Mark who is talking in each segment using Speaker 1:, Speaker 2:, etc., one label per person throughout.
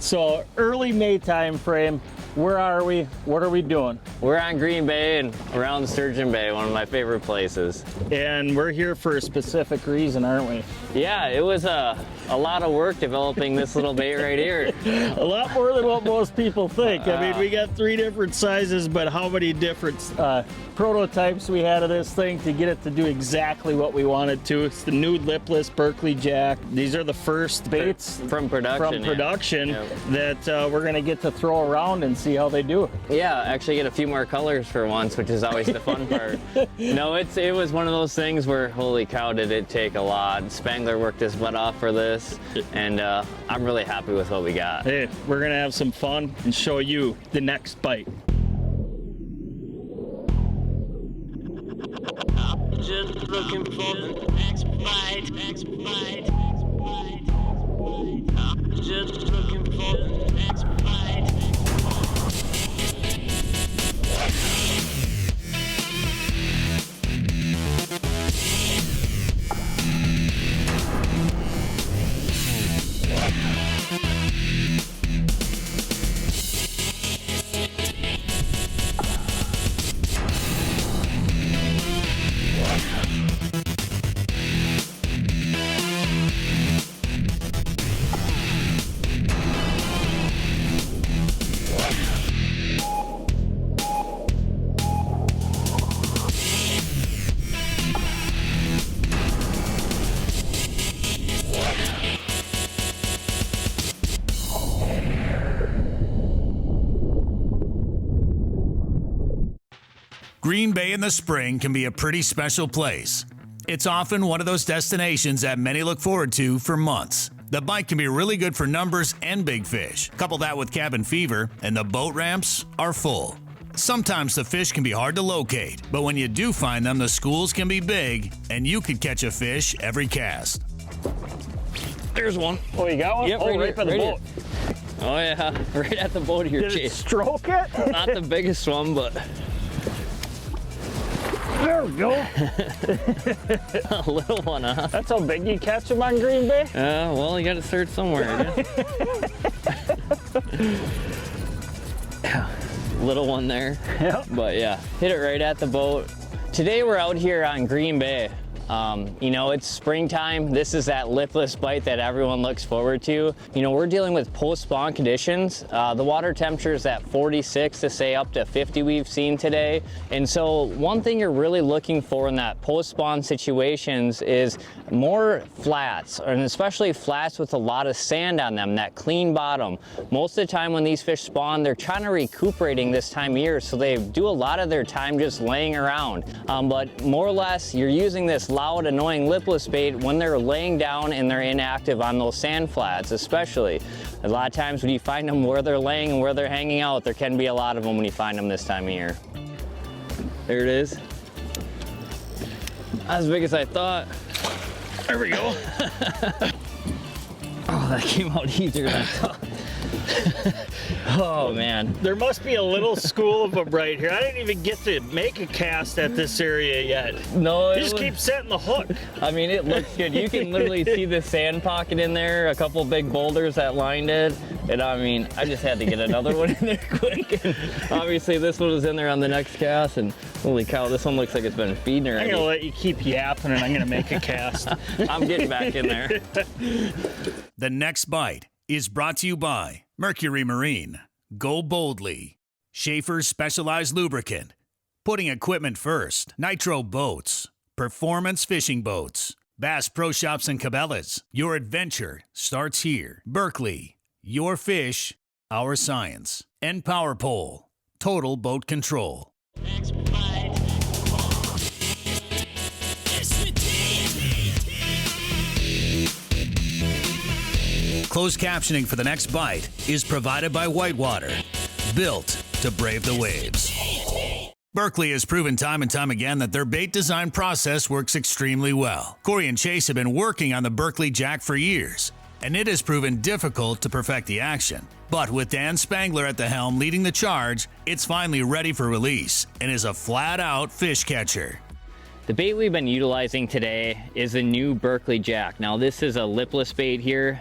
Speaker 1: So early May time frame, where are we? What are we doing?
Speaker 2: We're on Green Bay and around Sturgeon Bay, one of my favorite places.
Speaker 1: And we're here for a specific reason, aren't we?
Speaker 2: Yeah, it was a lot of work developing this little bait right here.
Speaker 1: A lot more than what most people think. I mean, we got 3 different sizes, but how many different prototypes we had of this thing to get it to do exactly what we wanted to. It's the new Lipless Berkeley Jack. These are the first baits
Speaker 2: from production,
Speaker 1: that we're gonna get to throw around and see how they do.
Speaker 2: Yeah, actually get a few more colors for once, which is always the fun part. No, it was one of those things where, holy cow, did it take a lot. Sprengel worked his butt off for this, and I'm really happy with what we got.
Speaker 1: Hey, we're gonna have some fun and show you the next bite.
Speaker 3: Just looking for the next bite, next bite, just looking for the next bite.
Speaker 4: Green Bay in the spring can be a pretty special place. It's often one of those destinations that many look forward to for months. The bite can be really good for numbers and big fish. Couple that with cabin fever, and the boat ramps are full. Sometimes the fish can be hard to locate, but when you do find them, the schools can be big, and you could catch a fish every cast.
Speaker 2: There's one.
Speaker 1: Oh, you got one?
Speaker 2: Yep,
Speaker 1: right by the boat.
Speaker 2: Here. Oh yeah, right at the boat here,
Speaker 1: Did it
Speaker 2: Chase.
Speaker 1: stroke it?
Speaker 2: Not the biggest one, but
Speaker 1: There we go.
Speaker 2: a little one, huh?
Speaker 1: That's how big you catch them on Green Bay?
Speaker 2: Well, you got to start somewhere. Yeah. Little one there.
Speaker 1: Yep.
Speaker 2: But yeah, hit it right at the boat. Today we're out here on Green Bay. You know, it's springtime. This is that lipless bite that everyone looks forward to. You know, we're dealing with post-spawn conditions. The water temperature is at 46 to say up to 50 we've seen today. And so one thing you're really looking for in that post-spawn situations is more flats, and especially flats with a lot of sand on them, that clean bottom. Most of the time when these fish spawn, they're trying to recuperating this time of year, so they do a lot of their time just laying around. But more or less, you're using this loud, annoying lipless bait when they're laying down and they're inactive on those sand flats, especially. A lot of times when you find them where they're laying and where they're hanging out, there can be a lot of them when you find them this time of year. There it is. Not as big as I thought.
Speaker 1: There we go.
Speaker 2: Oh, that came out easier than I thought. Oh man.
Speaker 1: There must be a little school of them right here. I didn't even get to make a cast at this area yet.
Speaker 2: No,
Speaker 1: You just keep setting the hook.
Speaker 2: I mean, it looks good. You can literally see the sand pocket in there, a couple big boulders that lined it. And I mean, I just had to get another one in there quick. And obviously this one was in there on the next cast, and holy cow, this one looks like it's been feeding already.
Speaker 1: I'm gonna let you keep yapping and I'm gonna make a cast.
Speaker 2: I'm getting back in there.
Speaker 4: The next bite is brought to you by Mercury Marine, Go Boldly, Schaefer's Specialized Lubricant, Putting Equipment First, Nitro Boats, Performance Fishing Boats, Bass Pro Shops and Cabela's. Your adventure starts here. Berkeley, your fish, our science. And Power Pole, Total Boat Control.
Speaker 3: Next bite.
Speaker 4: Closed captioning for the next bite is provided by Whitewater, built to brave the waves. Berkeley has proven time and time again that their bait design process works extremely well. Korey and Chase have been working on the Berkeley Jack for years, and it has proven difficult to perfect the action. But with Dan Spangler at the helm leading the charge, it's finally ready for release and is a flat-out fish catcher.
Speaker 2: The bait we've been utilizing today is the new Berkeley Jack. Now this is a lipless bait here.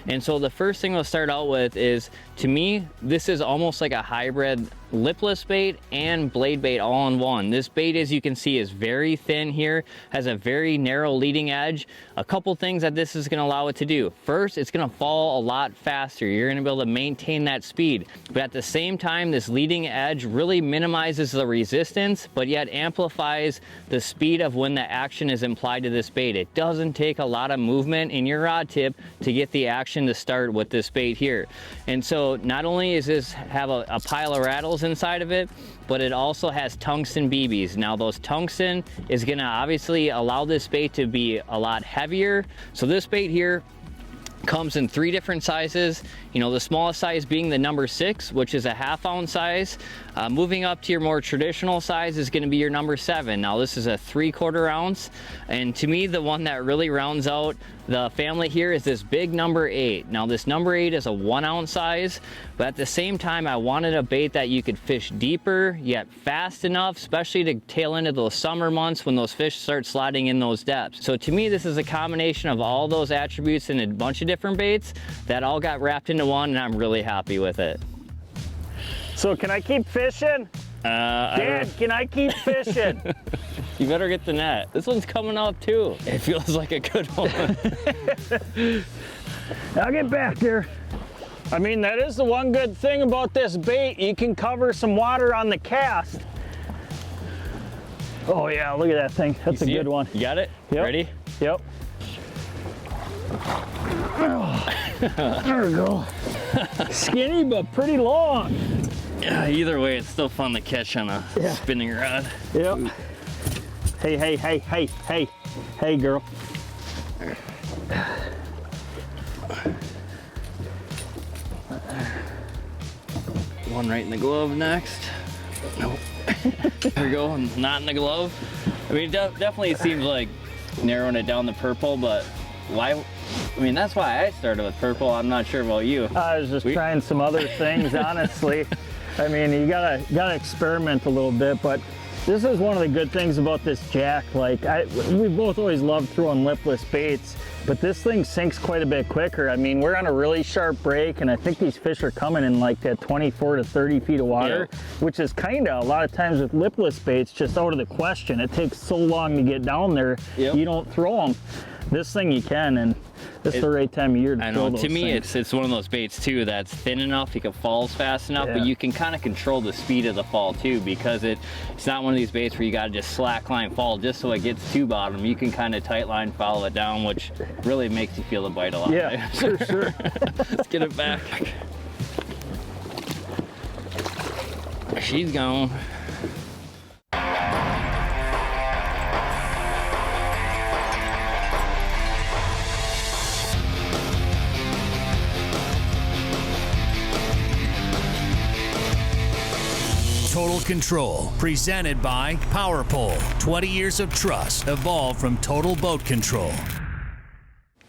Speaker 2: And so the first thing we'll start out with is, to me, this is almost like a hybrid lipless bait and blade bait all in one. This bait, as you can see, is very thin here, has a very narrow leading edge. A couple things that this is going to allow it to do. First, it's going to fall a lot faster. You're going to be able to maintain that speed. But at the same time, this leading edge really minimizes the resistance, but yet amplifies the speed of when the action is implied to this bait. It doesn't take a lot of movement in your rod tip to get the action to start with this bait here. And so not only is this have a pile of rattles inside of it, but it also has tungsten BBs. Now those tungsten is gonna obviously allow this bait to be a lot heavier. So this bait here comes in 3 different sizes. You know, the smallest size being the number 6, which is a 1/2 ounce size. Moving up to your more traditional size is gonna be your number 7. Now this is a 3/4 ounce. And to me, the one that really rounds out the family here is this big number 8. Now this number 8 is a 1 ounce size, but at the same time, I wanted a bait that you could fish deeper, yet fast enough, especially to tail into those summer months when those fish start sliding in those depths. So to me, this is a combination of all those attributes in a bunch of different baits that all got wrapped into one, and I'm really happy with it.
Speaker 1: So can I keep fishing? Dad, can I keep fishing?
Speaker 2: You better get the net. This one's coming up too. It feels like a good one.
Speaker 1: I'll get back there. I mean, that is the one good thing about this bait. You can cover some water on the cast. Oh yeah, look at that thing. That's a good one.
Speaker 2: You got it?
Speaker 1: Yep.
Speaker 2: Ready?
Speaker 1: Yep. Oh, there we go. Skinny, but pretty long.
Speaker 2: Yeah, either way, it's still fun to catch on a spinning rod.
Speaker 1: Yep. Hey, hey, hey, hey, hey. Hey, girl.
Speaker 2: One right in the glove next. Nope. There we go, not in the glove. I mean, it definitely seems like narrowing it down to purple, but why? I mean, that's why I started with purple. I'm not sure about you.
Speaker 1: I was just trying some other things, honestly. I mean, you gotta experiment a little bit, but this is one of the good things about this Jack. Like, we both always loved throwing lipless baits, but this thing sinks quite a bit quicker. I mean, we're on a really sharp break, and I think these fish are coming in like that 24 to 30 feet of water, which is kind of, a lot of times with lipless baits, just out of the question. It takes so long to get down there, you don't throw them. This thing you can, and this is the right time of year to throw those
Speaker 2: to me,
Speaker 1: things.
Speaker 2: it's one of those baits too that's thin enough, you can falls fast enough, but you can kind of control the speed of the fall too, because it's not one of these baits where you got to just slack line fall just so it gets to bottom. You can kind of tight line follow it down, which really makes you feel the bite a lot.
Speaker 1: Yeah, for sure.
Speaker 2: Let's get it back. She's gone.
Speaker 4: Total Control, presented by Power Pole. 20 years of trust evolved from Total Boat Control.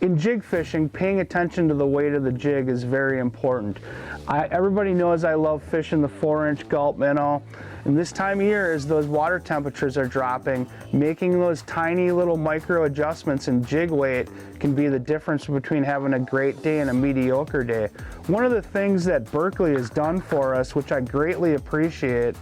Speaker 5: In jig fishing, paying attention to the weight of the jig is very important. Everybody knows I love fishing the 4-inch gulp minnow. And this time of year, as those water temperatures are dropping, making those tiny little micro adjustments in jig weight can be the difference between having a great day and a mediocre day. One of the things that Berkeley has done for us, which I greatly appreciate,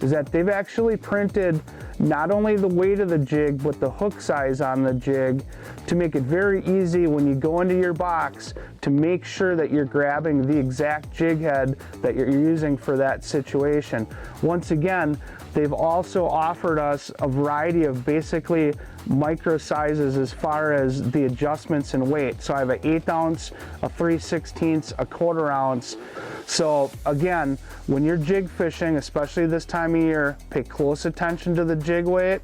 Speaker 5: is that they've actually printed not only the weight of the jig, but the hook size on the jig to make it very easy when you go into your box to make sure that you're grabbing the exact jig head that you're using for that situation. Once again, they've also offered us a variety of basically micro sizes as far as the adjustments in weight. So I have an 1/8 ounce, a 3/16, a 1/4 ounce. So again, when you're jig fishing, especially this time of year, pay close attention to the jig weight.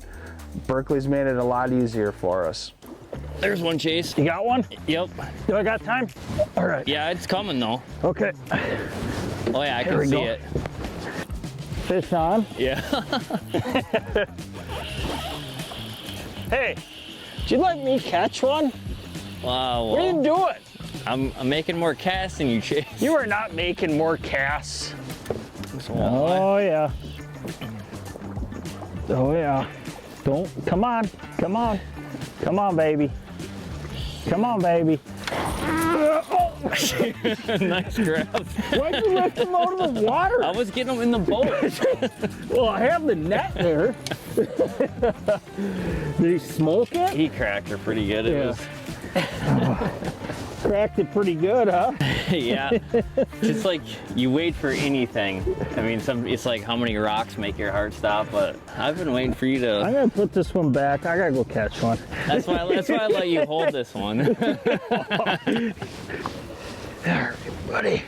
Speaker 5: Berkeley's made it a lot easier for us.
Speaker 2: There's one, Chase.
Speaker 1: You got one?
Speaker 2: Yep.
Speaker 1: Do I got time? All right.
Speaker 2: Yeah, it's coming though.
Speaker 1: Okay.
Speaker 2: Oh yeah, I
Speaker 1: Here
Speaker 2: can
Speaker 1: we
Speaker 2: see
Speaker 1: go.
Speaker 2: it.
Speaker 1: Fish on.
Speaker 2: Yeah.
Speaker 1: Hey, would you let me catch one?
Speaker 2: Wow.
Speaker 1: What are you doing?
Speaker 2: I'm making more casts than you, Chase.
Speaker 1: You are not making more casts.
Speaker 2: It's a walleye.
Speaker 1: Oh yeah. Oh yeah. Don't, come on, come on. Come on, baby. Come on, baby. Oh.
Speaker 2: Nice grab.
Speaker 1: Why'd you lift him out of the water?
Speaker 2: I was getting him in the boat.
Speaker 1: Well, I have the net there. Did he smoke it?
Speaker 2: He cracked her pretty good. It was,
Speaker 1: Cracked it pretty good, huh?
Speaker 2: yeah. Just like you wait for anything. I mean, it's like how many rocks make your heart stop, but I've been waiting for you to.
Speaker 1: I'm gonna put this one back. I gotta go catch one.
Speaker 2: That's why I let you hold this one.
Speaker 1: There, buddy.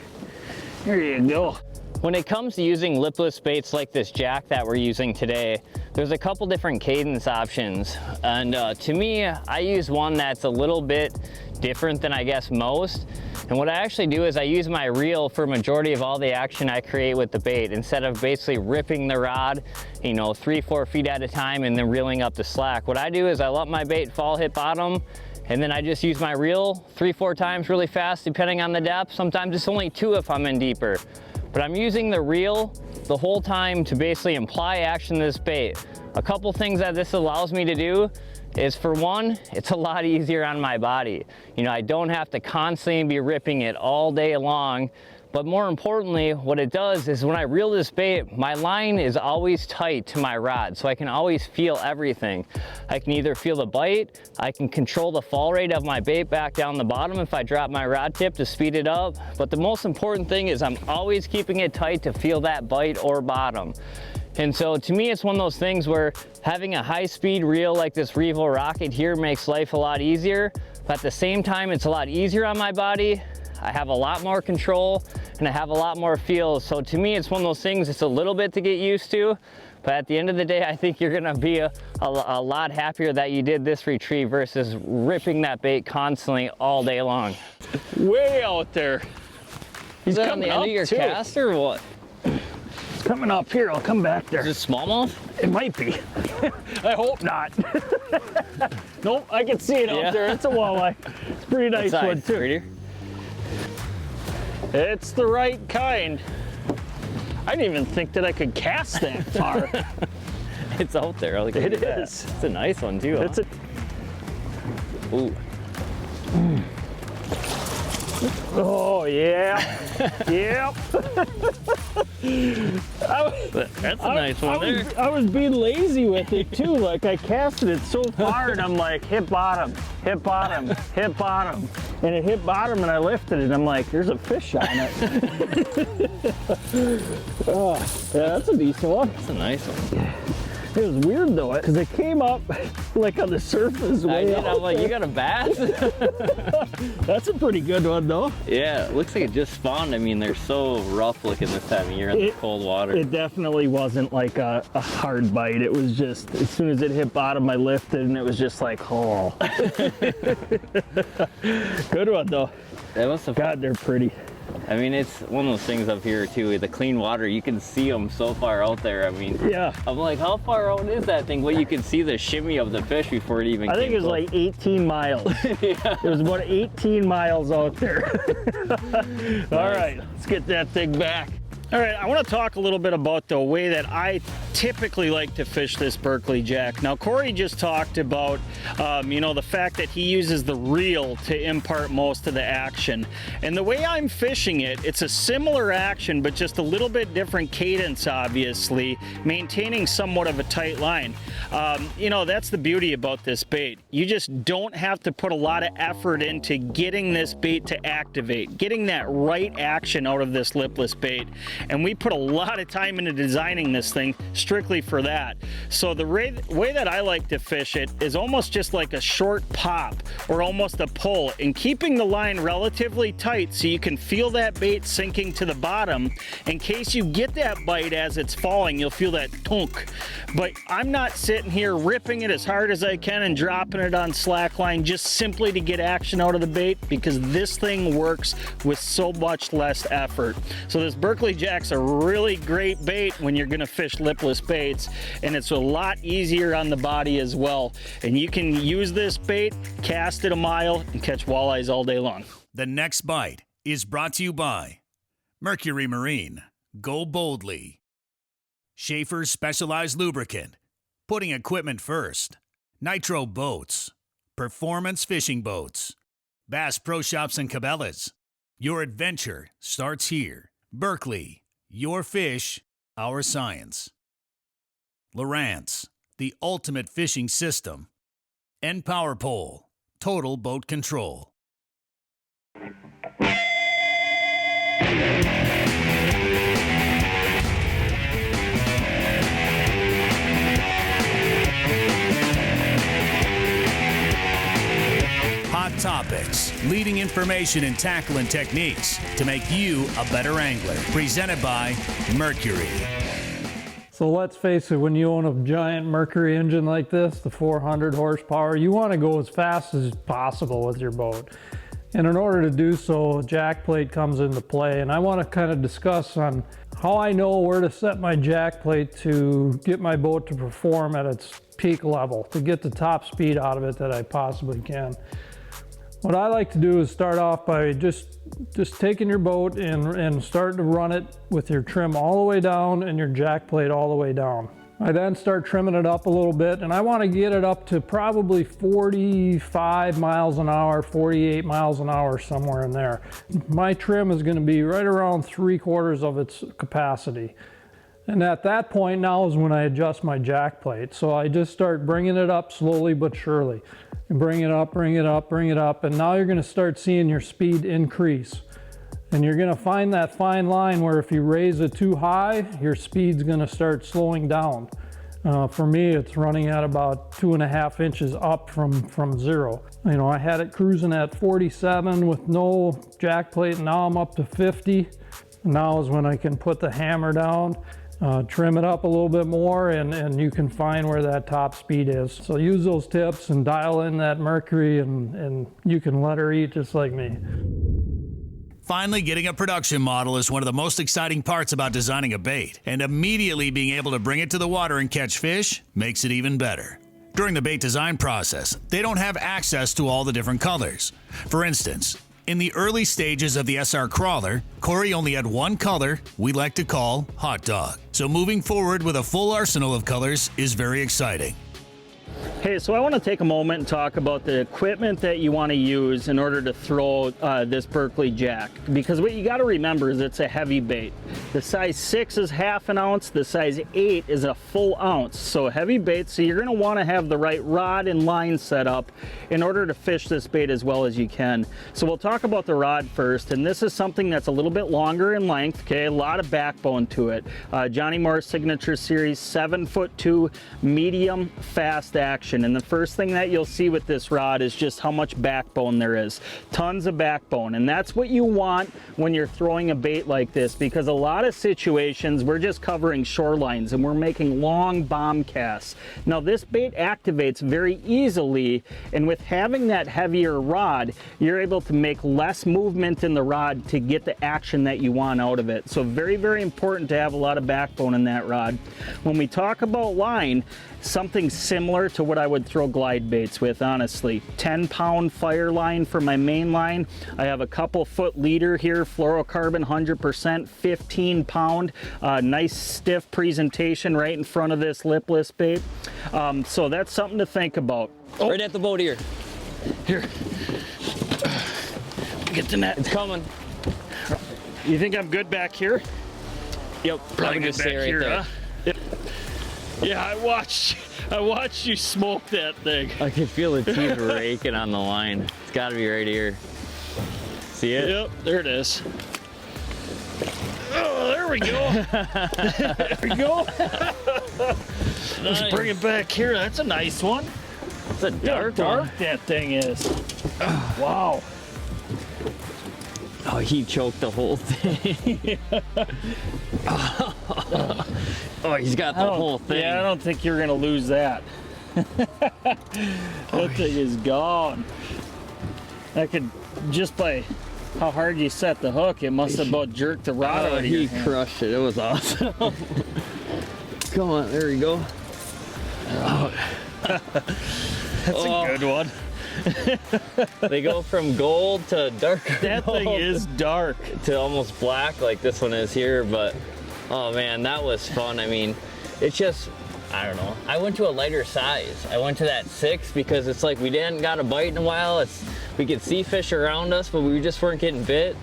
Speaker 1: Here you go.
Speaker 2: When it comes to using lipless baits like this jack that we're using today, there's a couple different cadence options. And to me, I use one that's a little bit different than I guess most. And what I actually do is I use my reel for majority of all the action I create with the bait, instead of basically ripping the rod, you know, 3-4 feet at a time and then reeling up the slack. What I do is I let my bait fall, hit bottom, and then I just use my reel 3-4 times really fast, depending on the depth. Sometimes it's only 2 if I'm in deeper. But I'm using the reel the whole time to basically imply action to this bait. A couple things that this allows me to do is, for one, it's a lot easier on my body. You know, I don't have to constantly be ripping it all day long. But more importantly, what it does is when I reel this bait, my line is always tight to my rod, so I can always feel everything. I can either feel the bite, I can control the fall rate of my bait back down the bottom if I drop my rod tip to speed it up. But the most important thing is I'm always keeping it tight to feel that bite or bottom. And so to me, it's one of those things where having a high-speed reel like this Revo Rocket here makes life a lot easier, but at the same time, it's a lot easier on my body. I have a lot more control and I have a lot more feel. So to me, it's one of those things, it's a little bit to get used to, but at the end of the day, I think you're gonna be a lot happier that you did this retrieve versus ripping that bait constantly all day long.
Speaker 1: Way out there.
Speaker 2: Is that on the end of your cast or what?
Speaker 1: It's coming up here. I'll come back there.
Speaker 2: Is it smallmouth?
Speaker 1: It might be. I hope not. Nope, I can see it out there. It's a walleye. It's a pretty nice one too.
Speaker 2: Prettier?
Speaker 1: It's the right kind. I didn't even think that I could cast that far.
Speaker 2: It's out there. Look
Speaker 1: It
Speaker 2: at that.
Speaker 1: is.
Speaker 2: It's a nice one too.
Speaker 1: It's
Speaker 2: Huh?
Speaker 1: a.
Speaker 2: Ooh.
Speaker 1: Oh yeah. Yep.
Speaker 2: That's a nice one there.
Speaker 1: I was being lazy with it too. Like I casted it so far and I'm like, hit bottom, hit bottom, hit bottom. And it hit bottom and I lifted it and I'm like, there's a fish on it. Oh, yeah, that's a decent one.
Speaker 2: That's a nice one.
Speaker 1: It was weird though, because it came up like on the surface way
Speaker 2: I did.
Speaker 1: out
Speaker 2: I'm like,
Speaker 1: there.
Speaker 2: you got a bass?
Speaker 1: That's a pretty good one though.
Speaker 2: Yeah, it looks like it just spawned. I mean, they're so rough looking this time of year in the cold water.
Speaker 1: It definitely wasn't like a hard bite. It was just, as soon as it hit bottom, I lifted and it was just like, oh. Good one though.
Speaker 2: That must have.
Speaker 1: God, they're pretty.
Speaker 2: I mean, it's one of those things up here too. The clean water, you can see them so far out there. I mean,
Speaker 1: Yeah.
Speaker 2: I'm like, how far out is that thing? Well, you can see the shimmy of the fish before it even.
Speaker 1: I think it was like 18 miles.
Speaker 2: Yeah.
Speaker 1: It was about 18 miles out there. All right, let's get that thing back. All right, I want to talk a little bit about the way that I typically like to fish this Berkeley Jack. Now, Korey just talked about, you know, the fact that he uses the reel to impart most of the action. And the way I'm fishing it, it's a similar action, but just a little bit different cadence, obviously, maintaining somewhat of a tight line. You know, that's the beauty about this bait. You just don't have to put a lot of effort into getting this bait to activate, getting that right action out of this lipless bait. And we put a lot of time into designing this thing strictly for that. So the way that I like to fish it is almost just like a short pop or almost a pull, and keeping the line relatively tight so you can feel that bait sinking to the bottom. In case you get that bite as it's falling, you'll feel that tunk. But I'm not sitting here ripping it as hard as I can and dropping it on slack line just simply to get action out of the bait, because this thing works with so much less effort. So this Berkeley Jack's a really great bait when you're gonna fish lipless baits, and it's a lot easier on the body as well. And you can use this bait, cast it a mile, and catch walleyes all day long.
Speaker 4: The next bite is brought to you by Mercury Marine. Go boldly. Schaefer's Specialized Lubricant. Putting equipment first. Nitro Boats. Performance Fishing Boats. Bass Pro Shops and Cabela's. Your adventure starts here. Berkeley, your fish, our science. Lowrance, the ultimate fishing system. And Power Pole, total boat control. Hot topics, leading information and tackling techniques to make you a better angler. Presented by Mercury.
Speaker 6: So let's face it, when you own a giant Mercury engine like this, the 400 horsepower, you want to go as fast as possible with your boat. And in order to do so, a jack plate comes into play. And I want to kind of discuss on how I know where to set my jack plate to get my boat to perform at its peak level, to get the top speed out of it that I possibly can. What I like to do is start off by just taking your boat and starting to run it with your trim all the way down and your jack plate all the way down. I then start trimming it up a little bit, and I want to get it up to probably 45 miles an hour, 48 miles an hour, somewhere in there. My trim is going to be right around 3/4 of its capacity. And at that point now is when I adjust my jack plate. So I just start bringing it up slowly but surely. And bring it up, bring it up, bring it up, and now you're going to start seeing your speed increase. And you're going to find that fine line where if you raise it too high, your speed's going to start slowing down. For me, it's running at about 2.5 inches up from zero. You know, I had it cruising at 47 with no jack plate, and now I'm up to 50. Now is when I can put the hammer down, trim it up a little bit more, and you can find where that top speed is. So use those tips and dial in that Mercury, and you can let her eat just like me.
Speaker 4: Finally, getting a production model is one of the most exciting parts about designing a bait, and immediately being able to bring it to the water and catch fish makes it even better. During the bait design process, they don't have access to all the different colors. For instance, in the early stages of the SR Crawler, Korey only had one color we like to call Hot Dog. So moving forward with a full arsenal of colors is very exciting.
Speaker 1: Hey, so I want to take a moment and talk about the equipment that you want to use in order to throw this Berkeley Jack. Because what you got to remember is it's a heavy bait. The size 6 is 1/2 ounce, the size 8 is a full ounce. So heavy bait, so you're going to want to have the right rod and line set up in order to fish this bait as well as you can. So we'll talk about the rod first, and this is something that's a little bit longer in length, okay, a lot of backbone to it. Johnny Moore's Signature Series, 7'2", medium, fast action. And the first thing that you'll see with this rod is just how much backbone there is. Tons of backbone, and that's what you want when you're throwing a bait like this, because a lot of situations we're just covering shorelines and we're making long bomb casts. Now this bait activates very easily, and with having that heavier rod, you're able to make less movement in the rod to get the action that you want out of it. So very, very important to have a lot of backbone in that rod. When we talk about line, something similar to what I would throw glide baits with, honestly. 10-pound fire line for my main line. I have a couple foot leader here, fluorocarbon 100%, 15-pound. Nice stiff presentation right in front of this lipless bait. So that's something to think about.
Speaker 2: Oh. Right at the boat here.
Speaker 1: Here. Get the net.
Speaker 2: It's coming.
Speaker 1: You think I'm good back here?
Speaker 2: Yep.
Speaker 1: Probably
Speaker 2: just
Speaker 1: good back
Speaker 2: stay right
Speaker 1: here,
Speaker 2: there.
Speaker 1: huh? Yeah, I watched you smoke that thing.
Speaker 2: I can feel the teeth raking on the line. It's got to be right here. See it?
Speaker 1: Yep, there it is. Oh, there we go. There we go. Let's bring it back here. That's a nice one.
Speaker 2: It's a dark
Speaker 1: Dark
Speaker 2: one.
Speaker 1: that thing is. Wow.
Speaker 2: Oh, he choked the whole thing. Oh, he's got the whole thing.
Speaker 1: Yeah, I don't think you're gonna lose that. That thing is gone. I could, just by how hard you set the hook, it must have about jerked the rod out of your
Speaker 2: He
Speaker 1: hand.
Speaker 2: crushed it. It was awesome. Come on, there you go.
Speaker 1: That's a good one.
Speaker 2: They go from gold to darker
Speaker 1: That
Speaker 2: gold
Speaker 1: thing is dark.
Speaker 2: to almost black like this one is here, but oh man, that was fun. I mean, it's just, I don't know. I went to a lighter size. I went to that 6 because it's like we didn't got a bite in a while. We could see fish around us, but we just weren't getting bit.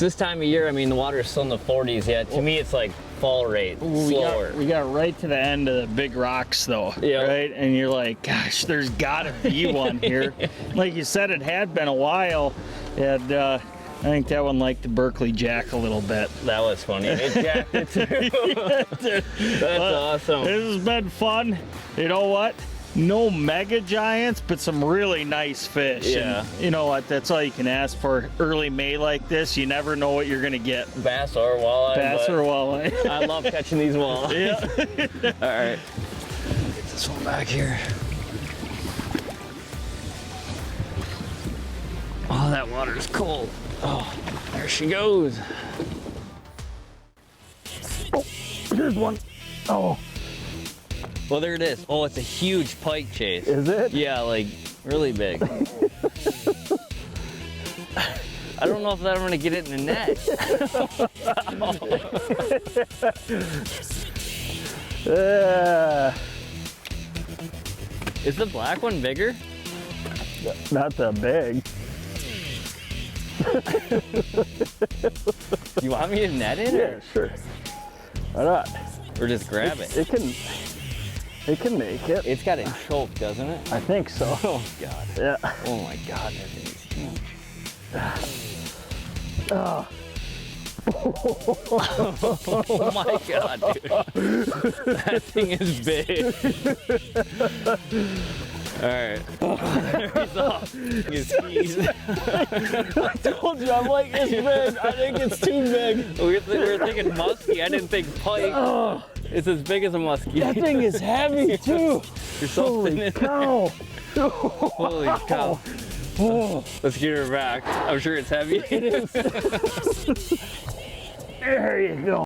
Speaker 2: It's this time of year, I mean, the water is still in the 40s yet. To me, it's like fall rate, slower.
Speaker 1: We got right to the end of the big rocks though,
Speaker 2: Yeah.
Speaker 1: right? And you're like, gosh, there's gotta be one here. Like you said, it had been a while, and I think that one liked the Berkeley Jack a little bit.
Speaker 2: That was funny. It jacked it too. That's awesome.
Speaker 1: This has been fun. You know what? No mega giants, but some really nice fish.
Speaker 2: Yeah.
Speaker 1: And you know what? That's all you can ask for. Early May like this, you never know what you're gonna get.
Speaker 2: Bass or walleye.
Speaker 1: Bass
Speaker 2: but
Speaker 1: or walleye.
Speaker 2: I love catching these walleyes.
Speaker 1: Yeah.
Speaker 2: All right. Get this one back here. Oh, that water is cold. Oh, there she goes.
Speaker 1: Oh, here's one. Oh.
Speaker 2: Well, there it is. Oh, it's a huge pike chase.
Speaker 1: Is it?
Speaker 2: Yeah, like really big. I don't know if I'm gonna get it in the net. Is the black one bigger?
Speaker 1: Not that big.
Speaker 2: You want me to net it?
Speaker 1: Yeah, sure. Why not?
Speaker 2: Or just grab it?
Speaker 1: It can make it.
Speaker 2: It's got a choke, doesn't it?
Speaker 1: I think so.
Speaker 2: Oh God.
Speaker 1: Yeah.
Speaker 2: Oh my God, that thing is huge.
Speaker 1: Oh.
Speaker 2: Oh my God, dude. That thing is big. All right. There he's off. His skis.
Speaker 1: I told you, I'm like, it's big. I think it's too big.
Speaker 2: We were thinking muskie. I didn't think pike.
Speaker 1: Oh,
Speaker 2: It's as big as a muskie.
Speaker 1: that thing is heavy too.
Speaker 2: You're so thin
Speaker 1: Holy
Speaker 2: in
Speaker 1: cow.
Speaker 2: Holy cow.
Speaker 1: Oh,
Speaker 2: Let's get her back. I'm sure it's heavy.
Speaker 1: it is. There you go.